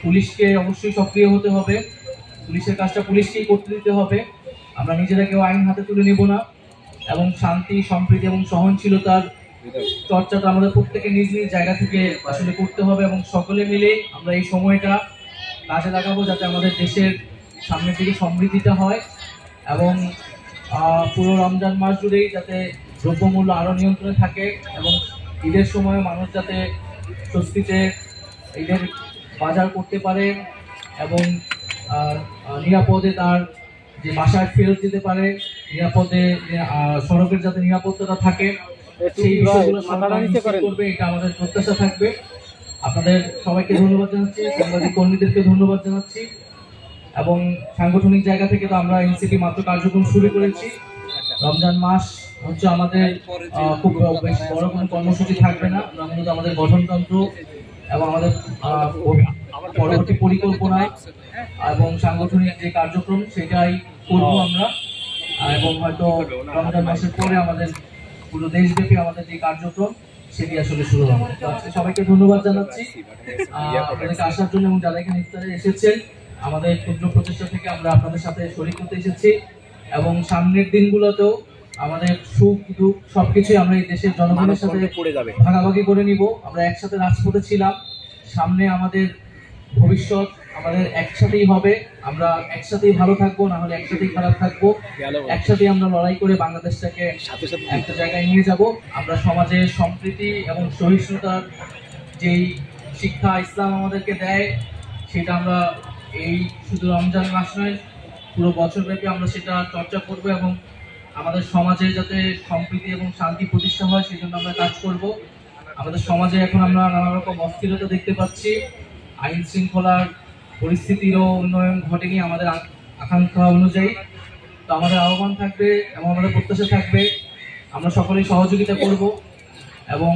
পুলিশকে অবশ্যই সক্রিয় হতে হবে, পুলিশের কাজটা পুলিশকেই করতে দিতে হবে। আমরা নিজেরা কেউ আইন হাতে তুলে নিব না এবং শান্তি, সম্প্রীতি এবং সহনশীলতার চর্চাটা আমাদের প্রত্যেকে নিজ নিজ জায়গা থেকে আসলে করতে হবে এবং সকলে মিলে আমরা এই সময়টা কাজে লাগাবো যাতে আমাদের দেশের সামনের দিকে সমৃদ্ধিটা হয় এবং পুরো রমজান মাস জুড়েই যাতে দ্রব্যমূল্য আরও নিয়ন্ত্রণে থাকে এবং ঈদের সময় মানুষ যাতে স্বস্তিতে ঈদের বাজার করতে পারে এবং নিরাপদে তার যে বাসায় ফেরত যেতে পারে, নিরাপদে সড়কের যাতে নিরাপত্তাটা থাকে, সেই বিষয়গুলো করবে, এটা আমাদের প্রত্যাশা থাকবে। আপনাদের সবাইকে ধন্যবাদ জানাচ্ছি, সাংবাদিক কর্মীদেরকে ধন্যবাদ জানাচ্ছি এবং সাংগঠনিক জায়গা থেকে তো আমরা এনসিপি মাত্র কার্যক্রম শুরু করেছি। রমজান মাস হচ্ছে আমাদের খুব বেশি বড় কোনো কর্মসূচি থাকবে না, আমরা মূলত আমাদের গঠনতন্ত্র এবং আমাদের পরবর্তী পরিকল্পনা এবং সাংগঠনিক যে কার্যক্রম সেটাই করবো আমরা এবং হয়তো রমজান মাসের পরে আমাদের পুরো দেশব্যাপী আমাদের যে কার্যক্রম সেটি আসলে শুরু হবে। আজকে সবাইকে ধন্যবাদ জানাচ্ছি আপনাদেরকে আসার জন্য এবং যারা এখানে ইফতারে এসেছেন। আমাদের ক্ষুদ্র প্রচেষ্টা থেকে আমরা আপনাদের সাথে শরীক করতে এসেছি এবং সামনের দিনগুলোতেও আমাদের সুখ দুঃখ সবকিছুই আমরা এই দেশের জনগণের সাথে ভাগাভাগি করে নিব। আমরা একসাথে রাজপথে ছিলাম, সামনে আমাদের ভবিষ্যৎ আমাদের একসাথেই হবে, আমরা একসাথেই ভালো থাকবো, না হলে একসাথেই খারাপ থাকবো। একসাথেই আমরা লড়াই করে বাংলাদেশটাকে একটা জায়গায় নিয়ে যাব। আমরা সমাজে সম্প্রীতি এবং সহিষ্ণুতার যেই শিক্ষা ইসলাম আমাদেরকে দেয় সেটা আমরা এই শুধু রমজান মাস নয় পুরো বছরব্যাপী আমরা সেটা চর্চা করব এবং আমাদের সমাজে যাতে সম্প্রীতি এবং শান্তি প্রতিষ্ঠা হয় সেই জন্য আমরা কাজ করব। আমাদের সমাজে এখন আমরা নানা রকম অস্থিরতা দেখতে পাচ্ছি, আইন শৃঙ্খলার পরিস্থিতিরও উন্নয়ন ঘটেনি আমাদের আকাঙ্ক্ষা অনুযায়ী। তো আমাদের আহ্বান থাকবে এবং আমাদের প্রত্যাশা থাকবে আমরা সকলেই সহযোগিতা করব এবং